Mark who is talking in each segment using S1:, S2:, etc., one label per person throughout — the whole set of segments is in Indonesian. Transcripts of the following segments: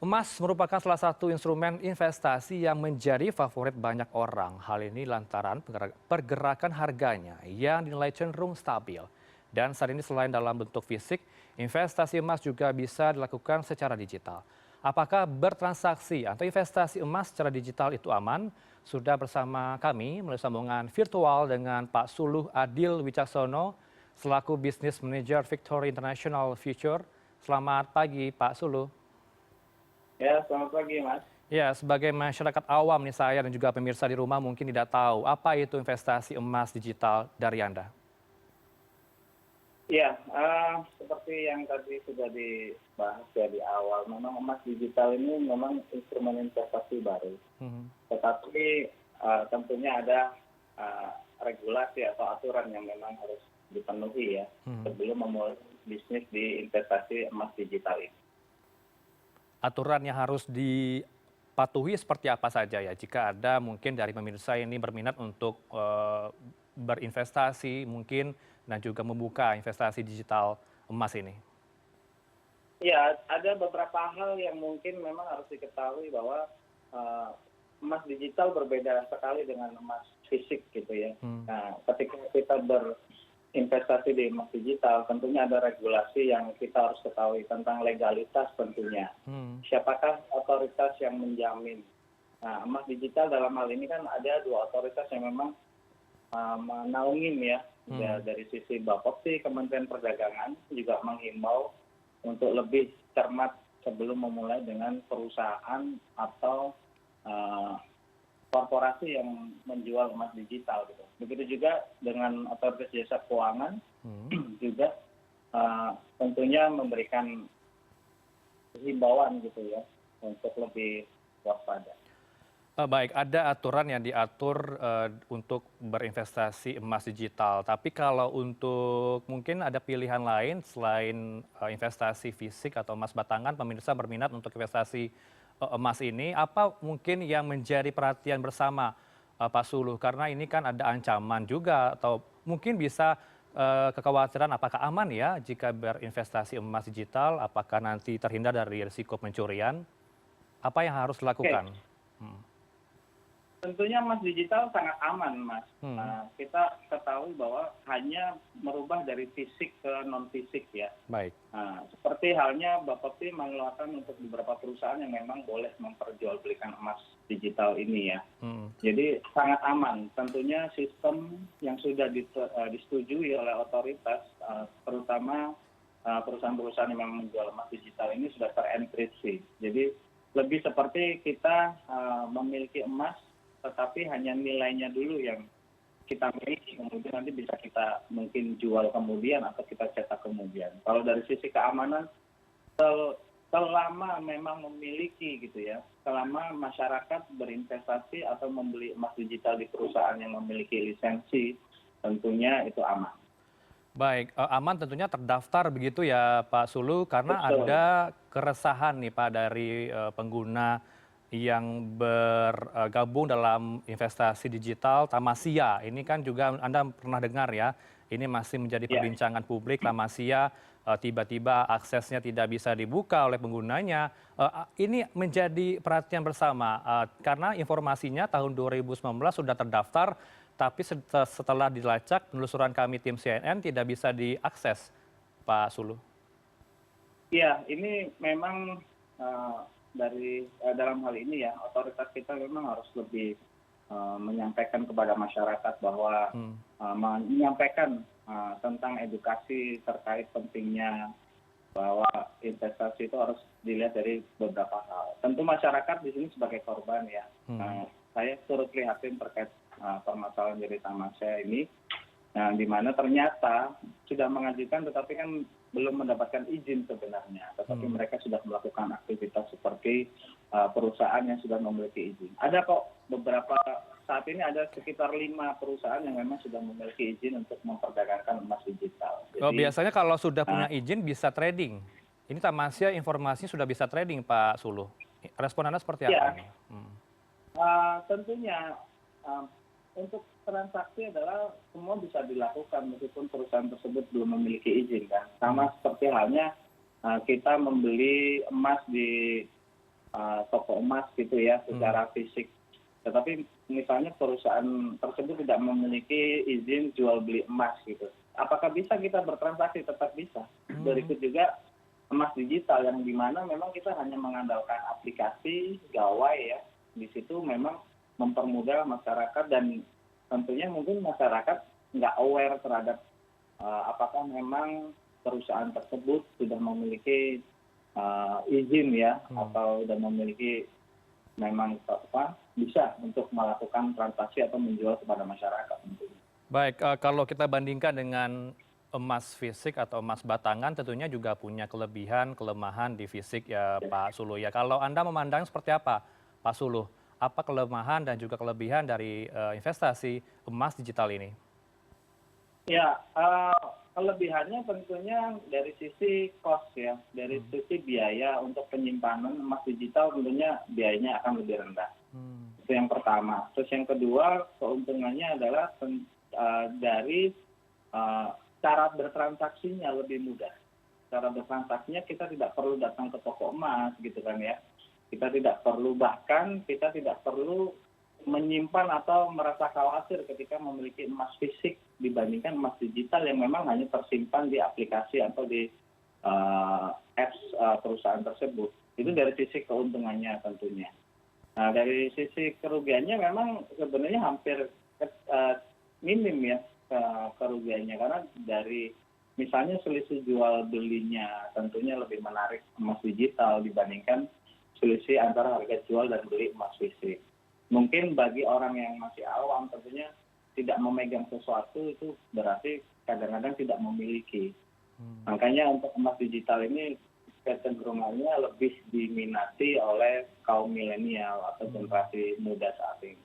S1: Emas merupakan salah satu instrumen investasi yang menjadi favorit banyak orang. Hal ini lantaran pergerakan harganya yang dinilai cenderung stabil. Dan saat ini selain dalam bentuk fisik, investasi emas juga bisa dilakukan secara digital. Apakah bertransaksi atau investasi emas secara digital itu aman? Sudah bersama kami melalui sambungan virtual dengan Pak Suluh Adil Wicaksono selaku Business Manager Victory International Future. Selamat pagi Pak Suluh.
S2: Ya, selamat pagi, Mas.
S1: Ya, sebagai masyarakat awam nih saya dan juga pemirsa di rumah mungkin tidak tahu apa itu investasi emas digital dari Anda.
S2: Ya, seperti yang tadi sudah dibahas ya di awal, memang emas digital ini memang instrumen investasi baru. Tetapi tentunya ada regulasi atau aturan yang memang harus dipenuhi ya sebelum memulai bisnis di investasi emas digital ini.
S1: Aturan yang harus dipatuhi seperti apa saja ya jika ada mungkin dari pemirsa ini berminat untuk berinvestasi mungkin dan juga membuka investasi digital emas ini?
S2: Ya, ada beberapa hal yang mungkin memang harus diketahui bahwa emas digital berbeda sekali dengan emas fisik gitu ya. Nah, ketika kita berinvestasi di emas digital, tentunya ada regulasi yang kita harus ketahui tentang legalitas tentunya. Siapakah otoritas yang menjamin? Nah, emas digital dalam hal ini kan ada dua otoritas yang memang menaungin ya. Dari sisi Bapepti, Kementerian Perdagangan juga menghimbau untuk lebih cermat sebelum memulai dengan perusahaan atau korporasi yang menjual emas digital gitu. Begitu juga dengan otoritas jasa keuangan juga tentunya memberikan himbauan gitu ya untuk lebih waspada.
S1: Baik, ada aturan yang diatur untuk berinvestasi emas digital. Tapi kalau untuk mungkin ada pilihan lain selain investasi fisik atau emas batangan, pemirsa berminat untuk investasi emas ini, apa mungkin yang menjadi perhatian bersama Pak Suluh? Karena ini kan ada ancaman juga atau mungkin bisa kekhawatiran apakah aman ya jika berinvestasi emas digital, apakah nanti terhindar dari risiko pencurian? Apa yang harus dilakukan?
S2: Tentunya emas digital sangat aman, Mas. Kita ketahui bahwa hanya merubah dari fisik ke non-fisik ya.
S1: Baik.
S2: Seperti halnya Bapepti mengeluarkan untuk beberapa perusahaan yang memang boleh memperjualbelikan emas digital ini ya. Jadi sangat aman. Tentunya sistem yang sudah disetujui oleh otoritas, terutama perusahaan-perusahaan yang memang menjual emas digital ini sudah terenkripsi. Jadi lebih seperti kita memiliki emas tetapi hanya nilainya dulu yang kita miliki, kemudian nanti bisa kita mungkin jual kemudian atau kita cetak kemudian. Kalau dari sisi keamanan, selama memang memiliki gitu ya, selama masyarakat berinvestasi atau membeli emas digital di perusahaan yang memiliki lisensi, tentunya itu aman.
S1: Baik, aman tentunya terdaftar begitu ya Pak Suluh, karena
S2: Betul.
S1: ada keresahan nih Pak dari pengguna yang bergabung dalam investasi digital Tamasya. Ini kan juga Anda pernah dengar ya, ini masih menjadi perbincangan publik. Tamasya tiba-tiba aksesnya tidak bisa dibuka oleh penggunanya. Ini menjadi perhatian bersama karena informasinya tahun 2019 sudah terdaftar, tapi setelah dilacak penelusuran kami tim CNN tidak bisa diakses, Pak Suluh.
S2: Iya, ini memang dari dalam hal ini ya otoritas kita memang harus lebih menyampaikan kepada masyarakat bahwa menyampaikan tentang edukasi terkait pentingnya bahwa investasi itu harus dilihat dari beberapa hal. Tentu masyarakat di sini sebagai korban ya. Saya turut prihatin terkait permasalahan dari Tamasya ini, di mana ternyata sudah mengajukan tetapi kan belum mendapatkan izin sebenarnya, tetapi mereka sudah melakukan aktivitas seperti perusahaan yang sudah memiliki izin. Ada kok beberapa, saat ini ada sekitar 5 perusahaan yang memang sudah memiliki izin untuk memperdagangkan emas digital.
S1: Jadi, biasanya kalau sudah punya izin bisa trading. Ini Tamasya informasinya sudah bisa trading Pak Suluh. Respon Anda seperti apa ini?
S2: Tentunya untuk transaksi adalah semua bisa dilakukan meskipun perusahaan tersebut belum memiliki izin kan. Sama seperti halnya kita membeli emas di toko emas gitu ya secara fisik. Tetapi misalnya perusahaan tersebut tidak memiliki izin jual beli emas gitu. Apakah bisa kita bertransaksi? Tetap bisa. Berikut juga emas digital yang dimana memang kita hanya mengandalkan aplikasi gawai ya. Di situ memang mempermudah masyarakat dan tentunya mungkin masyarakat nggak aware terhadap apakah memang perusahaan tersebut sudah memiliki izin ya atau sudah memiliki memang bisa untuk melakukan transaksi atau menjual kepada masyarakat tentunya.
S1: Baik, kalau kita bandingkan dengan emas fisik atau emas batangan tentunya juga punya kelebihan, kelemahan di fisik ya Pak Suluh ya. Kalau Anda memandang seperti apa Pak Suluh? Apa kelemahan dan juga kelebihan dari investasi emas digital ini?
S2: Ya, kelebihannya tentunya dari sisi cost ya, dari sisi biaya untuk penyimpanan emas digital tentunya biayanya akan lebih rendah. Itu yang pertama. Terus yang kedua, keuntungannya adalah dari cara bertransaksinya lebih mudah. Cara bertransaksinya kita tidak perlu datang ke toko emas gitu kan ya. Kita tidak perlu, bahkan kita tidak perlu menyimpan atau merasa khawatir ketika memiliki emas fisik dibandingkan emas digital yang memang hanya tersimpan di aplikasi atau di apps perusahaan tersebut. Itu dari sisi keuntungannya tentunya. Nah, dari sisi kerugiannya memang sebenarnya hampir minim ya kerugiannya, karena dari misalnya selisih jual belinya tentunya lebih menarik emas digital dibandingkan selisih antara harga jual dan beli emas fisik. Mungkin bagi orang yang masih awam tentunya tidak memegang sesuatu itu berarti kadang-kadang tidak memiliki. Makanya untuk emas digital ini kecenderungannya lebih diminati oleh kaum milenial atau generasi muda saat ini.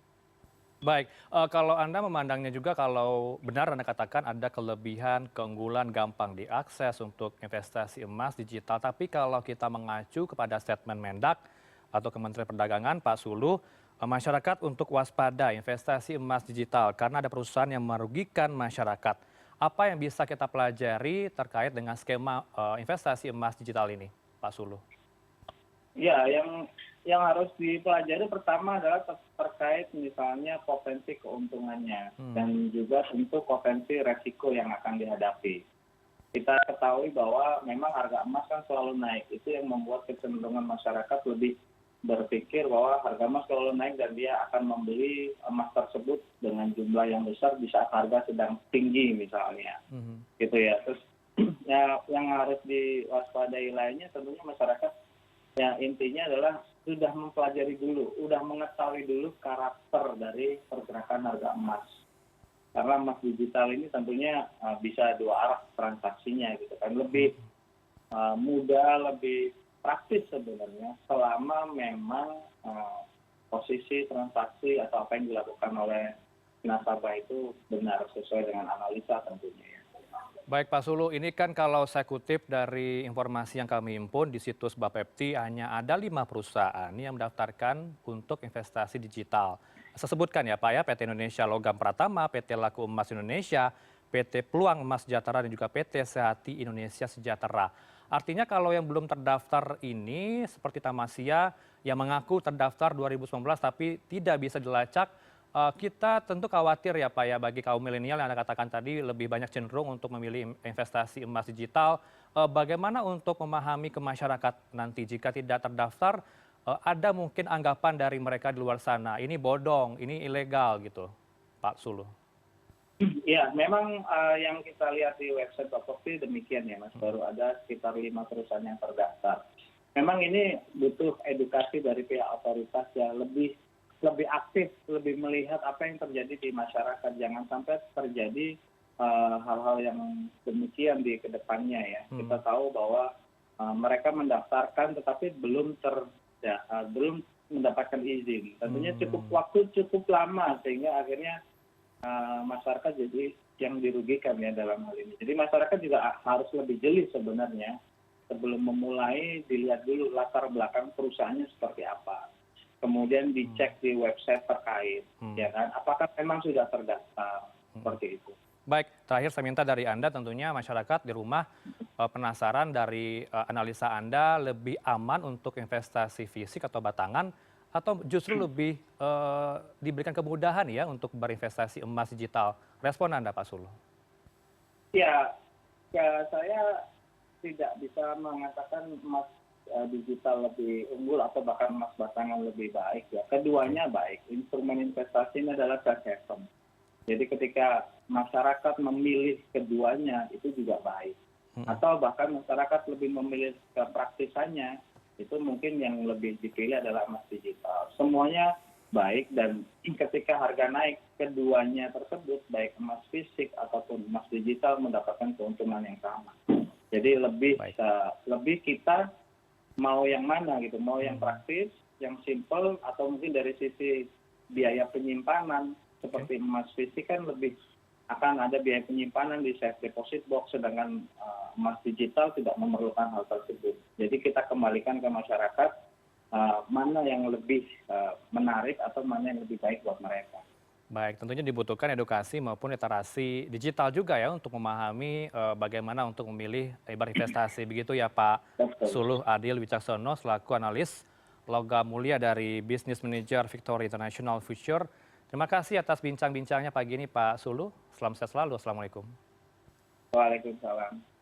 S1: Baik, kalau Anda memandangnya juga kalau benar Anda katakan ada kelebihan, keunggulan, gampang diakses untuk investasi emas digital, tapi kalau kita mengacu kepada statement Mendak atau Kementerian Perdagangan, Pak Suluh, masyarakat untuk waspada investasi emas digital karena ada perusahaan yang merugikan masyarakat. Apa yang bisa kita pelajari terkait dengan skema investasi emas digital ini, Pak Suluh?
S2: Ya, yang harus dipelajari pertama adalah terkait misalnya potensi keuntungannya dan juga tentu potensi resiko yang akan dihadapi. Kita ketahui bahwa memang harga emas kan selalu naik. Itu yang membuat kecenderungan masyarakat lebih berpikir bahwa harga emas selalu naik dan dia akan membeli emas tersebut dengan jumlah yang besar di saat harga sedang tinggi misalnya. Gitu ya. Terus ya, yang harus diwaspadai lainnya tentunya masyarakat ya intinya adalah sudah mempelajari dulu, sudah mengetahui dulu karakter dari pergerakan harga emas. Karena emas digital ini tentunya bisa dua arah transaksinya gitu kan, lebih mudah, lebih praktis sebenarnya selama memang posisi transaksi atau apa yang dilakukan oleh nasabah itu benar sesuai dengan analisa tentunya ya.
S1: Baik Pak Suluh, ini kan kalau saya kutip dari informasi yang kami himpun di situs Bapepti hanya ada 5 perusahaan yang mendaftarkan untuk investasi digital. Saya sebutkan ya Pak ya, PT Indonesia Logam Pratama, PT Laku Emas Indonesia, PT Peluang Emas Sejahtera dan juga PT Sehati Indonesia Sejahtera. Artinya kalau yang belum terdaftar ini seperti Tamasya yang mengaku terdaftar 2019 tapi tidak bisa dilacak, kita tentu khawatir ya Pak ya bagi kaum milenial yang Anda katakan tadi lebih banyak cenderung untuk memilih investasi emas digital. Bagaimana untuk memahami ke masyarakat nanti jika tidak terdaftar, ada mungkin anggapan dari mereka di luar sana, ini bodong, ini ilegal gitu, Pak Suluh.
S2: Ya, memang yang kita lihat di website Bapepti demikian ya Mas, baru ada sekitar 5 perusahaan yang terdaftar. Memang ini butuh edukasi dari pihak otoritas ya, lebih aktif, lebih melihat apa yang terjadi di masyarakat. Jangan sampai terjadi hal-hal yang demikian di kedepannya ya. Kita tahu bahwa mereka mendaftarkan tetapi belum mendapatkan izin. Tentunya waktu cukup lama sehingga akhirnya masyarakat jadi yang dirugikan ya dalam hal ini. Jadi masyarakat juga harus lebih jeli sebenarnya sebelum memulai, dilihat dulu latar belakang perusahaannya seperti apa. Kemudian dicek di website terkait, ya kan? Apakah memang sudah terdaftar seperti itu?
S1: Baik, terakhir saya minta dari Anda tentunya masyarakat di rumah penasaran dari analisa Anda lebih aman untuk investasi fisik atau batangan atau justru lebih diberikan kemudahan ya untuk berinvestasi emas digital? Respon Anda, Pak Suluh.
S2: Ya, ya saya tidak bisa mengatakan emas digital lebih unggul atau bahkan emas batangan lebih baik ya. Keduanya baik. Instrumen investasi ini adalah safe haven. Jadi ketika masyarakat memilih keduanya itu juga baik. Atau bahkan masyarakat lebih memilih kepraktisannya, itu mungkin yang lebih dipilih adalah emas digital. Semuanya baik dan ketika harga naik, keduanya tersebut baik emas fisik ataupun emas digital mendapatkan keuntungan yang sama. Jadi lebih kita mau yang mana gitu, mau yang praktis, yang simple, atau mungkin dari sisi biaya penyimpanan seperti emas fisik kan lebih akan ada biaya penyimpanan di safe deposit box, sedangkan emas digital tidak memerlukan hal tersebut. Jadi kita kembalikan ke masyarakat mana yang lebih menarik atau mana yang lebih baik buat mereka.
S1: Baik, tentunya dibutuhkan edukasi maupun literasi digital juga ya untuk memahami bagaimana untuk memilih berinvestasi. Begitu ya Pak
S2: Betul.
S1: Suluh Adil Wicaksono selaku analis logam mulia dari Business Manager Victory International Future. Terima kasih atas bincang-bincangnya pagi ini Pak Suluh. Selamat sehat selalu. Assalamualaikum.
S2: Waalaikumsalam.